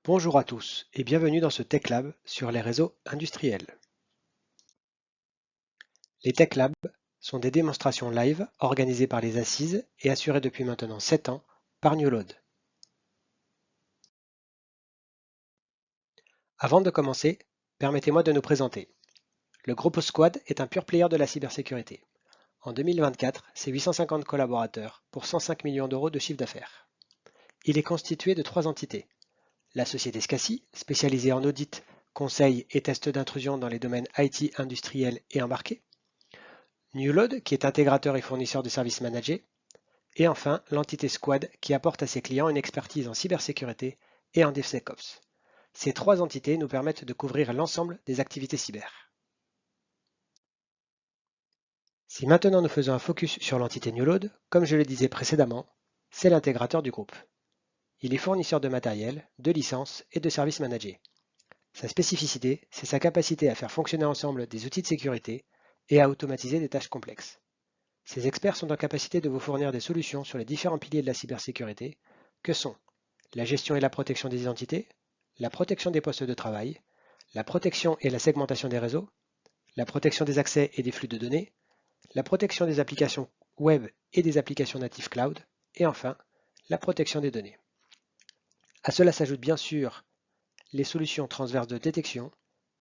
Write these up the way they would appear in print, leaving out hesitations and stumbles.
Bonjour à tous et bienvenue dans ce Tech Lab sur les réseaux industriels. Les Tech Labs sont des démonstrations live organisées par les Assises et assurées depuis maintenant 7 ans par Newload. Avant de commencer, permettez-moi de nous présenter. Le Groupe Squad est un pure player de la cybersécurité. En 2024, c'est 850 collaborateurs pour 105 millions d'euros de chiffre d'affaires. Il est constitué de 3 entités. La société SCACI, spécialisée en audit, conseil et tests d'intrusion dans les domaines IT, industriels et embarqués. Newload, qui est intégrateur et fournisseur de services managés. Et enfin, l'entité Squad, qui apporte à ses clients une expertise en cybersécurité et en DevSecOps. Ces 3 entités nous permettent de couvrir l'ensemble des activités cyber. Si maintenant nous faisons un focus sur l'entité Newload, comme je le disais précédemment, c'est l'intégrateur du groupe. Il est fournisseur de matériel, de licences et de services managés. Sa spécificité, c'est sa capacité à faire fonctionner ensemble des outils de sécurité et à automatiser des tâches complexes. Ces experts sont en capacité de vous fournir des solutions sur les différents piliers de la cybersécurité, que sont la gestion et la protection des identités, la protection des postes de travail, la protection et la segmentation des réseaux, la protection des accès et des flux de données, la protection des applications web et des applications natives cloud, et enfin, la protection des données. À cela s'ajoutent bien sûr les solutions transverses de détection,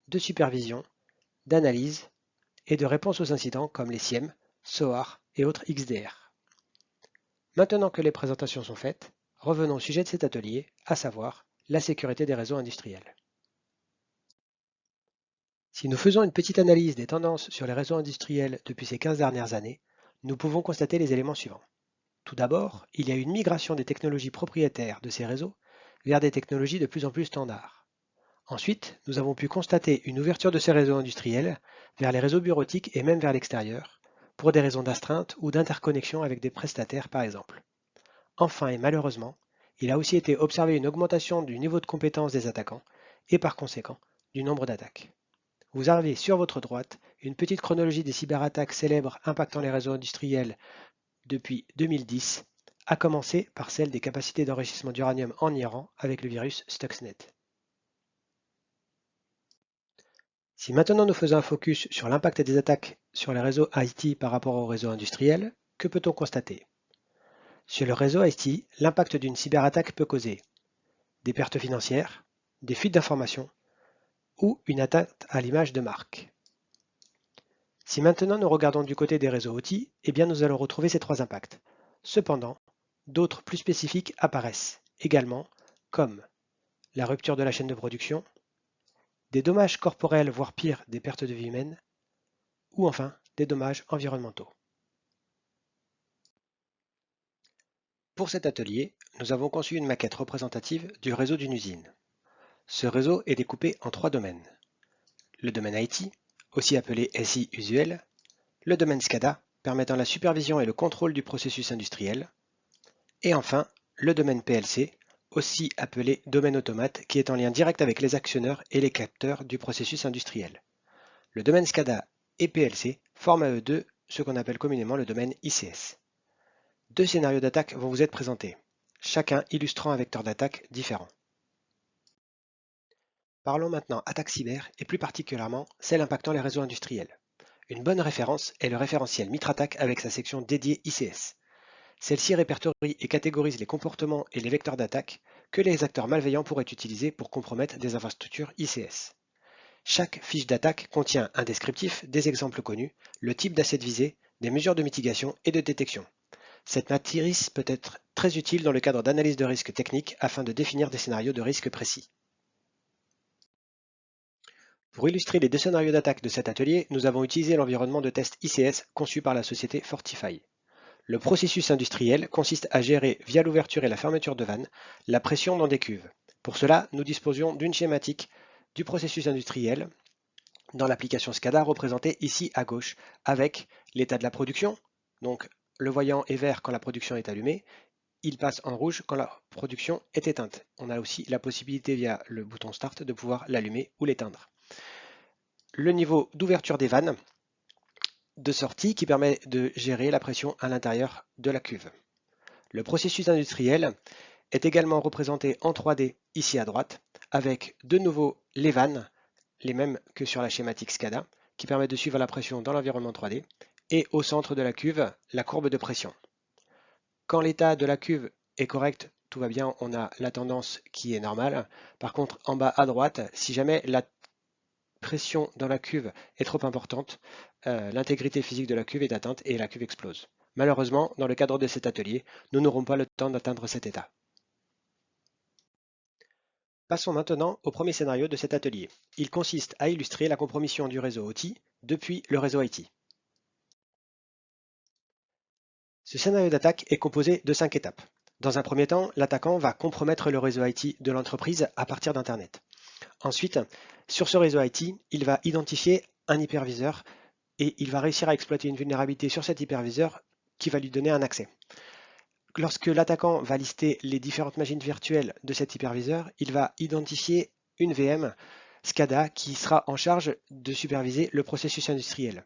de supervision, d'analyse et de réponse aux incidents comme les SIEM, SOAR et autres XDR. Maintenant que les présentations sont faites, revenons au sujet de cet atelier, à savoir la sécurité des réseaux industriels. Si nous faisons une petite analyse des tendances sur les réseaux industriels depuis ces 15 dernières années, nous pouvons constater les éléments suivants. Tout d'abord, il y a eu une migration des technologies propriétaires de ces réseaux vers des technologies de plus en plus standards. Ensuite, nous avons pu constater une ouverture de ces réseaux industriels vers les réseaux bureautiques et même vers l'extérieur, pour des raisons d'astreinte ou d'interconnexion avec des prestataires par exemple. Enfin et malheureusement, il a aussi été observé une augmentation du niveau de compétence des attaquants et par conséquent du nombre d'attaques. Vous avez sur votre droite une petite chronologie des cyberattaques célèbres impactant les réseaux industriels depuis 2010, à commencer par celle des capacités d'enrichissement d'uranium en Iran avec le virus Stuxnet. Si maintenant nous faisons un focus sur l'impact des attaques sur les réseaux IT par rapport aux réseaux industriels, que peut-on constater? Sur le réseau IT, l'impact d'une cyberattaque peut causer des pertes financières, des fuites d'informations ou une atteinte à l'image de marque. Si maintenant nous regardons du côté des réseaux outils, eh bien nous allons retrouver ces 3 impacts. Cependant, d'autres plus spécifiques apparaissent également, comme la rupture de la chaîne de production, des dommages corporels voire pire des pertes de vie humaine, ou enfin des dommages environnementaux. Pour cet atelier, nous avons conçu une maquette représentative du réseau d'une usine. Ce réseau est découpé en 3 domaines. Le domaine IT, aussi appelé SI usuel, le domaine SCADA, permettant la supervision et le contrôle du processus industriel, et enfin le domaine PLC, aussi appelé domaine automate, qui est en lien direct avec les actionneurs et les capteurs du processus industriel. Le domaine SCADA et PLC forment à eux deux ce qu'on appelle communément le domaine ICS. 2 scénarios d'attaque vont vous être présentés, chacun illustrant un vecteur d'attaque différent. Parlons maintenant attaque cyber et plus particulièrement celle impactant les réseaux industriels. Une bonne référence est le référentiel MITRE-ATT&CK avec sa section dédiée ICS. Celle-ci répertorie et catégorise les comportements et les vecteurs d'attaque que les acteurs malveillants pourraient utiliser pour compromettre des infrastructures ICS. Chaque fiche d'attaque contient un descriptif, des exemples connus, le type d'asset visé, des mesures de mitigation et de détection. Cette matrice peut être très utile dans le cadre d'analyse de risque technique afin de définir des scénarios de risque précis. Pour illustrer les 2 scénarios d'attaque de cet atelier, nous avons utilisé l'environnement de test ICS conçu par la société Fortify. Le processus industriel consiste à gérer via l'ouverture et la fermeture de vannes la pression dans des cuves. Pour cela, nous disposions d'une schématique du processus industriel dans l'application SCADA représentée ici à gauche avec l'état de la production. Donc le voyant est vert quand la production est allumée, il passe en rouge quand la production est éteinte. On a aussi la possibilité via le bouton Start de pouvoir l'allumer ou l'éteindre. Le niveau d'ouverture des vannes de sortie qui permet de gérer la pression à l'intérieur de la cuve. Le processus industriel est également représenté en 3D ici à droite avec de nouveau les vannes, les mêmes que sur la schématique SCADA, qui permettent de suivre la pression dans l'environnement 3D, et au centre de la cuve, la courbe de pression. Quand l'état de la cuve est correct, tout va bien, on a la tendance qui est normale. Par contre, en bas à droite, si jamais la pression dans la cuve est trop importante, l'intégrité physique de la cuve est atteinte et la cuve explose. Malheureusement, dans le cadre de cet atelier, nous n'aurons pas le temps d'atteindre cet état. Passons maintenant au premier scénario de cet atelier. Il consiste à illustrer la compromission du réseau OT depuis le réseau IT. Ce scénario d'attaque est composé de 5 étapes. Dans un premier temps, l'attaquant va compromettre le réseau IT de l'entreprise à partir d'Internet. Ensuite, sur ce réseau IT, il va identifier un hyperviseur et il va réussir à exploiter une vulnérabilité sur cet hyperviseur qui va lui donner un accès. Lorsque l'attaquant va lister les différentes machines virtuelles de cet hyperviseur, il va identifier une VM SCADA qui sera en charge de superviser le processus industriel.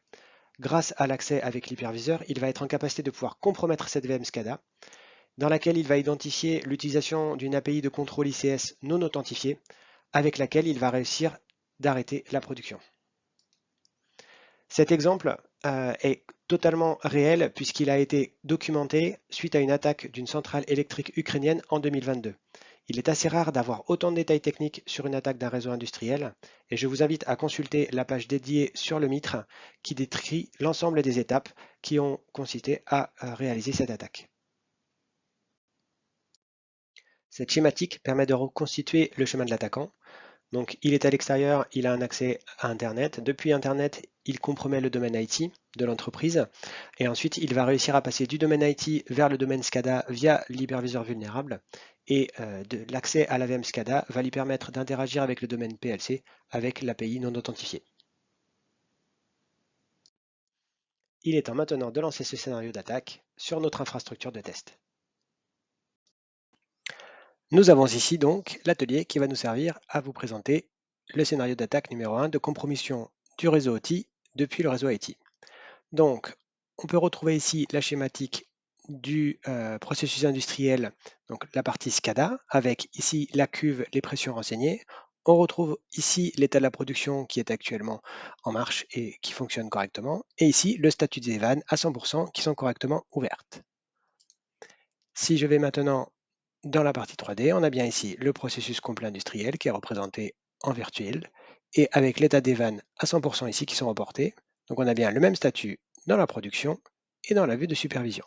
Grâce à l'accès avec l'hyperviseur, il va être en capacité de pouvoir compromettre cette VM SCADA, dans laquelle il va identifier l'utilisation d'une API de contrôle ICS non authentifiée, avec laquelle il va réussir d'arrêter la production. Cet exemple est totalement réel puisqu'il a été documenté suite à une attaque d'une centrale électrique ukrainienne en 2022. Il est assez rare d'avoir autant de détails techniques sur une attaque d'un réseau industriel et je vous invite à consulter la page dédiée sur le Mitre qui décrit l'ensemble des étapes qui ont consisté à réaliser cette attaque. Cette schématique permet de reconstituer le chemin de l'attaquant. Donc il est à l'extérieur, il a un accès à Internet. Depuis Internet, il compromet le domaine IT de l'entreprise. Et ensuite, il va réussir à passer du domaine IT vers le domaine SCADA via l'hyperviseur vulnérable. Et l'accès à la VM SCADA va lui permettre d'interagir avec le domaine PLC avec l'API non authentifiée. Il est temps maintenant de lancer ce scénario d'attaque sur notre infrastructure de test. Nous avons ici donc l'atelier qui va nous servir à vous présenter le scénario d'attaque numéro 1 de compromission du réseau OT depuis le réseau IT. Donc, on peut retrouver ici la schématique du processus industriel, donc la partie SCADA, avec ici la cuve, les pressions renseignées. On retrouve ici l'état de la production qui est actuellement en marche et qui fonctionne correctement. Et ici, le statut des vannes à 100% qui sont correctement ouvertes. Si je vais maintenant dans la partie 3D, on a bien ici le processus complet industriel qui est représenté en virtuel et avec l'état des vannes à 100% ici qui sont reportés. Donc on a bien le même statut dans la production et dans la vue de supervision.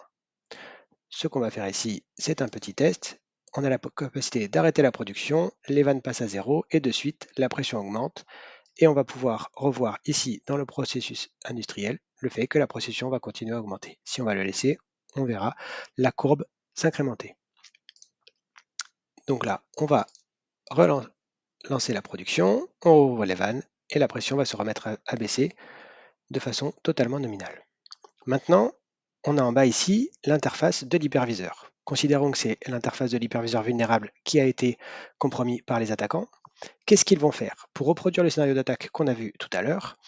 Ce qu'on va faire ici, c'est un petit test. On a la capacité d'arrêter la production, les vannes passent à zéro et de suite la pression augmente et on va pouvoir revoir ici dans le processus industriel le fait que la pression va continuer à augmenter. Si on va le laisser, on verra la courbe s'incrémenter. Donc là, on va relancer la production, on ouvre les vannes et la pression va se remettre à baisser de façon totalement nominale. Maintenant, on a en bas ici l'interface de l'hyperviseur. Considérons que c'est l'interface de l'hyperviseur vulnérable qui a été compromis par les attaquants. Qu'est-ce qu'ils vont faire? Pour reproduire le scénario d'attaque qu'on a vu tout à l'heure,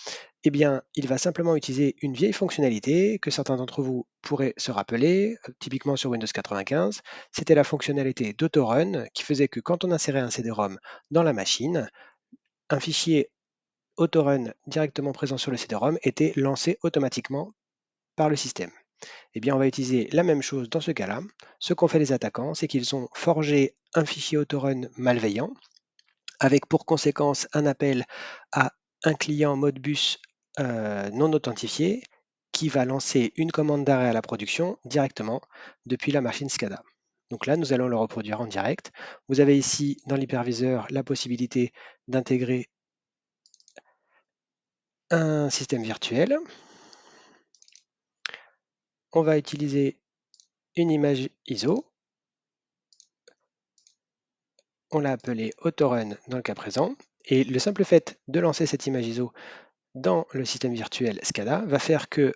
eh bien, il va simplement utiliser une vieille fonctionnalité que certains d'entre vous pourraient se rappeler, typiquement sur Windows 95. C'était la fonctionnalité d'Autorun qui faisait que quand on insérait un CD-ROM dans la machine, un fichier Autorun directement présent sur le CD-ROM était lancé automatiquement par le système. Eh bien, on va utiliser la même chose dans ce cas-là. Ce qu'ont fait les attaquants, c'est qu'ils ont forgé un fichier Autorun malveillant avec pour conséquence un appel à un client Modbus non authentifié qui va lancer une commande d'arrêt à la production directement depuis la machine SCADA. Donc là, nous allons le reproduire en direct. Vous avez ici dans l'hyperviseur la possibilité d'intégrer un système virtuel. On va utiliser une image ISO. On l'a appelée Autorun dans le cas présent. Et le simple fait de lancer cette image ISO dans le système virtuel SCADA va faire que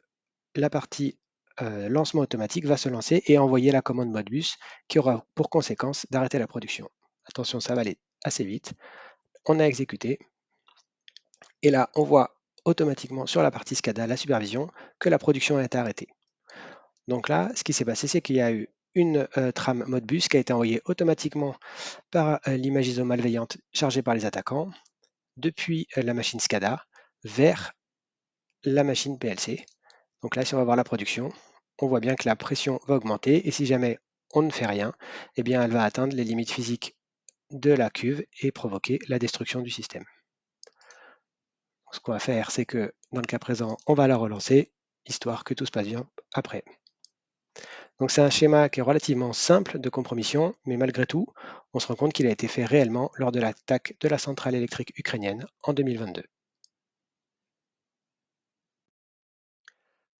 la partie lancement automatique va se lancer et envoyer la commande Modbus qui aura pour conséquence d'arrêter la production. Attention, ça va aller assez vite. On a exécuté. Et là, on voit automatiquement sur la partie SCADA, la supervision, que la production a été arrêtée. Donc là, ce qui s'est passé, c'est qu'il y a eu une trame Modbus qui a été envoyée automatiquement par l'image ISO malveillante chargée par les attaquants depuis la machine SCADA vers la machine PLC. Donc là, si on va voir la production, on voit bien que la pression va augmenter et si jamais on ne fait rien, eh bien, elle va atteindre les limites physiques de la cuve et provoquer la destruction du système. Ce qu'on va faire, c'est que dans le cas présent, on va la relancer, histoire que tout se passe bien après. Donc c'est un schéma qui est relativement simple de compromission, mais malgré tout, on se rend compte qu'il a été fait réellement lors de l'attaque de la centrale électrique ukrainienne en 2022.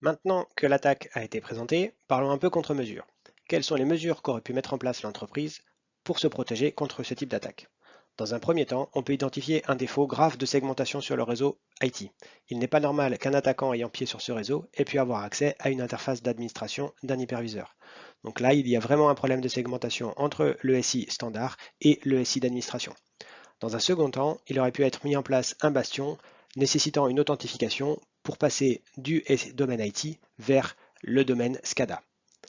Maintenant que l'attaque a été présentée, parlons un peu contre-mesures. Quelles sont les mesures qu'aurait pu mettre en place l'entreprise pour se protéger contre ce type d'attaque? Dans un premier temps, on peut identifier un défaut grave de segmentation sur le réseau IT. Il n'est pas normal qu'un attaquant ayant pied sur ce réseau ait pu avoir accès à une interface d'administration d'un hyperviseur. Donc là, il y a vraiment un problème de segmentation entre le SI standard et le SI d'administration. Dans un second temps, il aurait pu être mis en place un bastion nécessitant une authentification pour passer du domaine IT vers le domaine SCADA.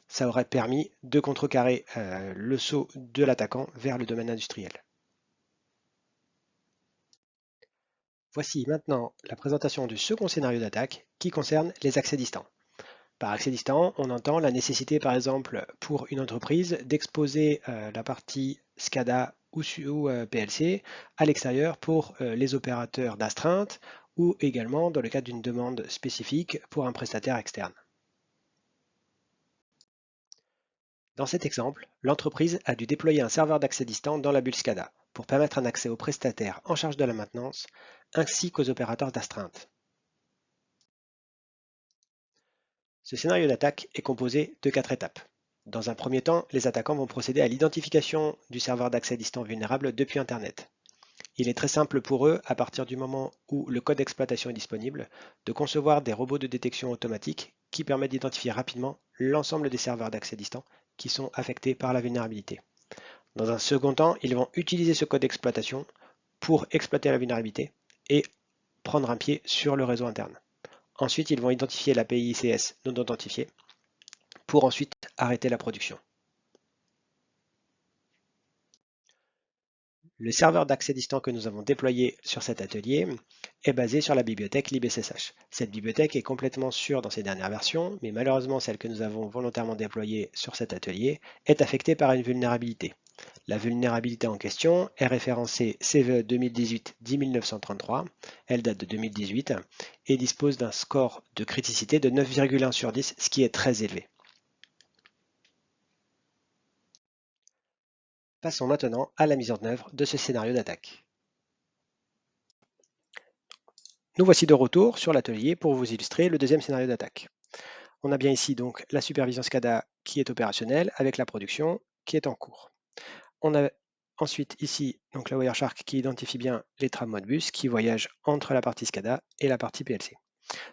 Ça aurait permis de contrecarrer le saut de l'attaquant vers le domaine industriel. Voici maintenant la présentation du second scénario d'attaque qui concerne les accès distants. Par accès distant, on entend la nécessité, par exemple, pour une entreprise d'exposer la partie SCADA ou PLC à l'extérieur pour les opérateurs d'astreinte ou également dans le cadre d'une demande spécifique pour un prestataire externe. Dans cet exemple, l'entreprise a dû déployer un serveur d'accès distant dans la bulle SCADA pour permettre un accès aux prestataires en charge de la maintenance ainsi qu'aux opérateurs d'astreinte. Ce scénario d'attaque est composé de 4 étapes. Dans un premier temps, les attaquants vont procéder à l'identification du serveur d'accès distant vulnérable depuis Internet. Il est très simple pour eux, à partir du moment où le code d'exploitation est disponible, de concevoir des robots de détection automatique qui permettent d'identifier rapidement l'ensemble des serveurs d'accès distant qui sont affectés par la vulnérabilité. Dans un second temps, ils vont utiliser ce code d'exploitation pour exploiter la vulnérabilité et prendre un pied sur le réseau interne. Ensuite, ils vont identifier l'API ICS non authentifiée pour ensuite arrêter la production. Le serveur d'accès distant que nous avons déployé sur cet atelier est basé sur la bibliothèque libssh. Cette bibliothèque est complètement sûre dans ses dernières versions, mais malheureusement celle que nous avons volontairement déployée sur cet atelier est affectée par une vulnérabilité. La vulnérabilité en question est référencée CVE 2018-10933, elle date de 2018 et dispose d'un score de criticité de 9,1 sur 10, ce qui est très élevé. Passons maintenant à la mise en œuvre de ce scénario d'attaque. Nous voici de retour sur l'atelier pour vous illustrer le deuxième scénario d'attaque. On a bien ici donc la supervision SCADA qui est opérationnelle avec la production qui est en cours. On a ensuite ici donc la Wireshark qui identifie bien les trames Modbus qui voyagent entre la partie SCADA et la partie PLC.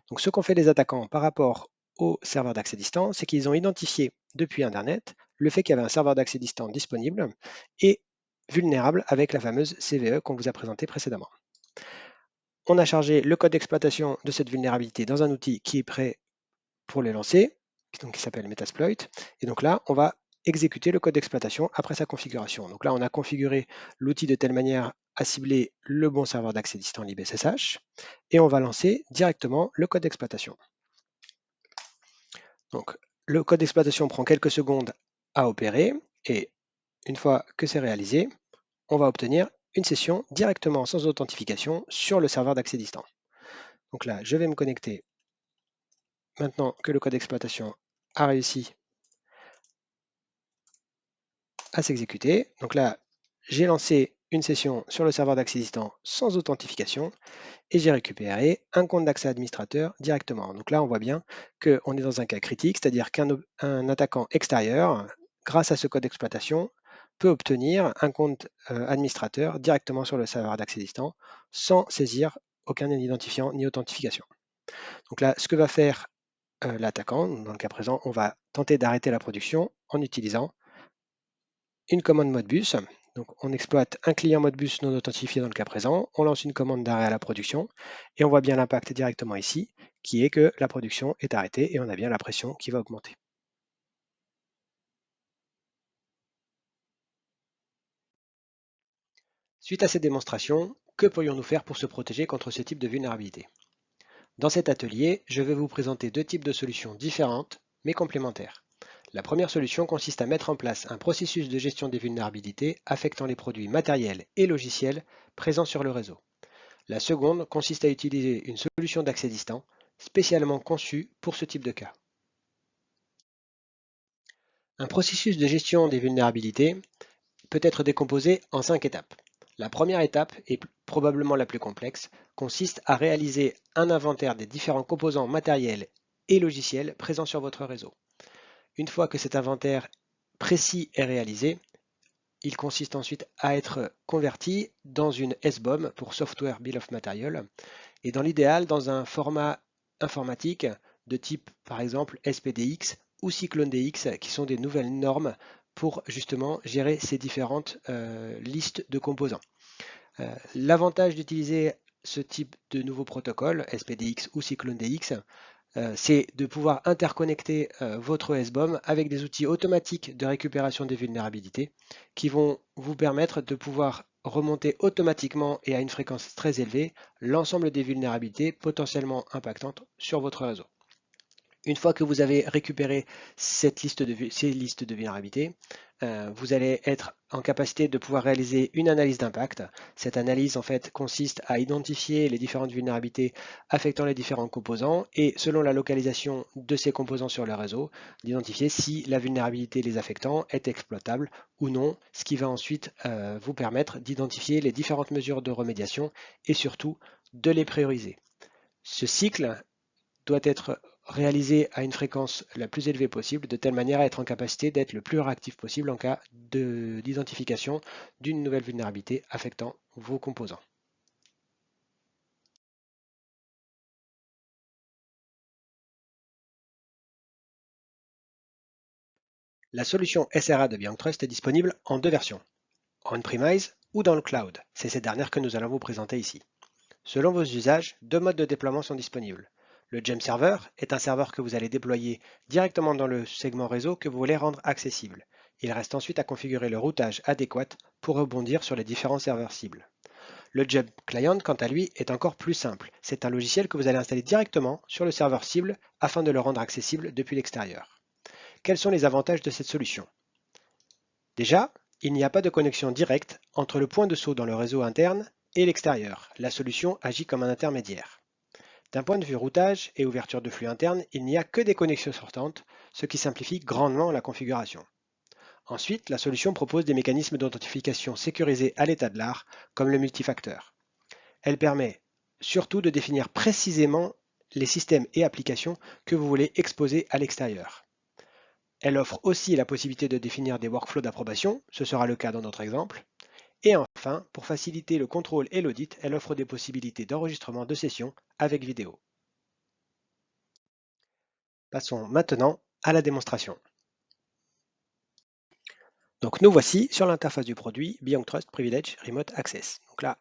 Donc ce qu'ont fait les attaquants par rapport au serveur d'accès distant, c'est qu'ils ont identifié depuis Internet le fait qu'il y avait un serveur d'accès distant disponible et vulnérable avec la fameuse CVE qu'on vous a présentée précédemment. On a chargé le code d'exploitation de cette vulnérabilité dans un outil qui est prêt pour les lancer, donc qui s'appelle Metasploit. Et donc là, on va exécuter le code d'exploitation après sa configuration. Donc là, on a configuré l'outil de telle manière à cibler le bon serveur d'accès distant libssh et on va lancer directement le code d'exploitation. Donc le code d'exploitation prend quelques secondes à opérer et une fois que c'est réalisé, on va obtenir une session directement sans authentification sur le serveur d'accès distant. Donc là, je vais me connecter maintenant que le code d'exploitation a réussi à s'exécuter. Donc là, j'ai lancé une session sur le serveur d'accès distant sans authentification et j'ai récupéré un compte d'accès administrateur directement. Donc là, on voit bien qu'on est dans un cas critique, c'est-à-dire qu'un attaquant extérieur, grâce à ce code d'exploitation, peut obtenir un compte administrateur directement sur le serveur d'accès distant sans saisir aucun identifiant ni authentification. Donc là, ce que va faire l'attaquant, dans le cas présent, on va tenter d'arrêter la production en utilisant une commande Modbus. Donc on exploite un client Modbus non authentifié dans le cas présent, on lance une commande d'arrêt à la production et on voit bien l'impact directement ici, qui est que la production est arrêtée et on a bien la pression qui va augmenter. Suite à cette démonstration, que pourrions-nous faire pour se protéger contre ce type de vulnérabilité? Dans cet atelier, je vais vous présenter deux types de solutions différentes mais complémentaires. La première solution consiste à mettre en place un processus de gestion des vulnérabilités affectant les produits matériels et logiciels présents sur le réseau. La seconde consiste à utiliser une solution d'accès distant spécialement conçue pour ce type de cas. Un processus de gestion des vulnérabilités peut être décomposé en 5 étapes. La première étape, et probablement la plus complexe, consiste à réaliser un inventaire des différents composants matériels et logiciels présents sur votre réseau. Une fois que cet inventaire précis est réalisé, il consiste ensuite à être converti dans une SBOM pour Software Bill of Material et dans l'idéal dans un format informatique de type par exemple SPDX ou CycloneDX qui sont des nouvelles normes pour justement gérer ces différentes listes de composants. L'avantage d'utiliser ce type de nouveau protocole, SPDX ou CycloneDX, c'est de pouvoir interconnecter votre SBOM avec des outils automatiques de récupération des vulnérabilités qui vont vous permettre de pouvoir remonter automatiquement et à une fréquence très élevée l'ensemble des vulnérabilités potentiellement impactantes sur votre réseau. Une fois que vous avez récupéré ces listes de vulnérabilités, vous allez être en capacité de pouvoir réaliser une analyse d'impact. Cette analyse en fait consiste à identifier les différentes vulnérabilités affectant les différents composants et selon la localisation de ces composants sur le réseau, d'identifier si la vulnérabilité les affectant est exploitable ou non, ce qui va ensuite vous permettre d'identifier les différentes mesures de remédiation et surtout de les prioriser. Ce cycle doit être réalisé à une fréquence la plus élevée possible, de telle manière à être en capacité d'être le plus réactif possible en cas d'identification d'une nouvelle vulnérabilité affectant vos composants. La solution SRA de BeyondTrust est disponible en deux versions, on-premise ou dans le cloud. C'est cette dernière que nous allons vous présenter ici. Selon vos usages, deux modes de déploiement sont disponibles. Le Gem Server est un serveur que vous allez déployer directement dans le segment réseau que vous voulez rendre accessible. Il reste ensuite à configurer le routage adéquat pour rebondir sur les différents serveurs cibles. Le Gem Client, quant à lui, est encore plus simple. C'est un logiciel que vous allez installer directement sur le serveur cible afin de le rendre accessible depuis l'extérieur. Quels sont les avantages de cette solution? Déjà, il n'y a pas de connexion directe entre le point de saut dans le réseau interne et l'extérieur. La solution agit comme un intermédiaire. D'un point de vue routage et ouverture de flux interne, il n'y a que des connexions sortantes, ce qui simplifie grandement la configuration. Ensuite, la solution propose des mécanismes d'authentification sécurisés à l'état de l'art, comme le multifacteur. Elle permet surtout de définir précisément les systèmes et applications que vous voulez exposer à l'extérieur. Elle offre aussi la possibilité de définir des workflows d'approbation, ce sera le cas dans notre exemple. Et enfin, pour faciliter le contrôle et l'audit, elle offre des possibilités d'enregistrement de sessions avec vidéo. Passons maintenant à la démonstration. Donc nous voici sur l'interface du produit BeyondTrust Privilege Remote Access. Donc là,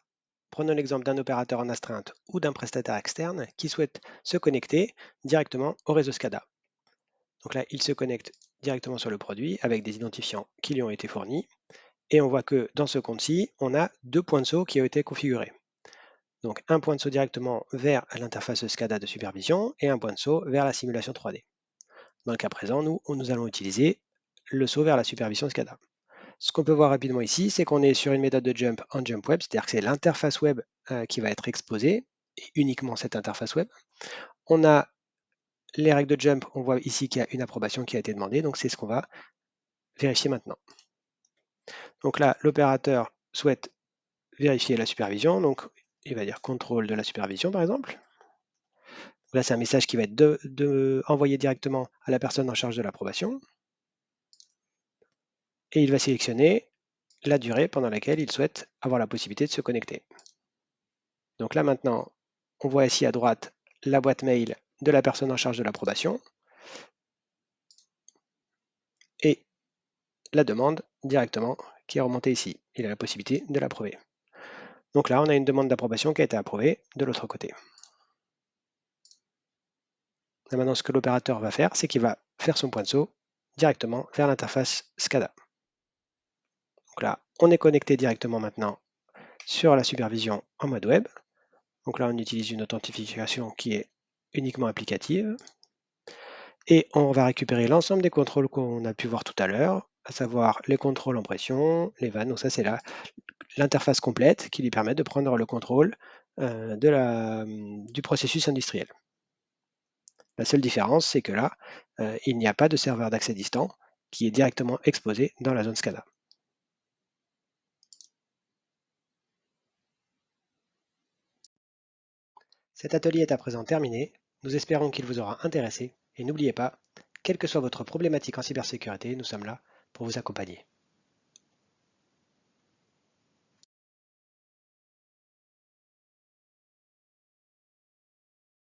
prenons l'exemple d'un opérateur en astreinte ou d'un prestataire externe qui souhaite se connecter directement au réseau SCADA. Donc là, il se connecte directement sur le produit avec des identifiants qui lui ont été fournis. Et on voit que dans ce compte-ci, on a deux points de saut qui ont été configurés. Donc un point de saut directement vers l'interface SCADA de supervision et un point de saut vers la simulation 3D. Dans le cas présent, nous allons utiliser le saut vers la supervision SCADA. Ce qu'on peut voir rapidement ici, c'est qu'on est sur une méthode de jump en jump web, c'est-à-dire que c'est l'interface web qui va être exposée, et uniquement cette interface web. On a les règles de jump, on voit ici qu'il y a une approbation qui a été demandée, donc c'est ce qu'on va vérifier maintenant. Donc là, l'opérateur souhaite vérifier la supervision, donc il va dire contrôle de la supervision par exemple. Là, c'est un message qui va être envoyé directement à la personne en charge de l'approbation. Et il va sélectionner la durée pendant laquelle il souhaite avoir la possibilité de se connecter. Donc là maintenant, on voit ici à droite la boîte mail de la personne en charge de l'approbation et la demande directement qui est remontée ici. Il a la possibilité de l'approuver. Donc là, on a une demande d'approbation qui a été approuvée de l'autre côté. Et maintenant, ce que l'opérateur va faire, c'est qu'il va faire son point de saut directement vers l'interface SCADA. Donc là, on est connecté directement maintenant sur la supervision en mode web. Donc là, on utilise une authentification qui est uniquement applicative. Et on va récupérer l'ensemble des contrôles qu'on a pu voir tout à l'heure, à savoir les contrôles en pression, les vannes. Donc ça, c'est l'interface complète qui lui permet de prendre le contrôle du processus industriel. La seule différence, c'est que là, il n'y a pas de serveur d'accès distant qui est directement exposé dans la zone SCADA. Cet atelier est à présent terminé. Nous espérons qu'il vous aura intéressé et n'oubliez pas, quelle que soit votre problématique en cybersécurité, nous sommes là pour vous accompagner.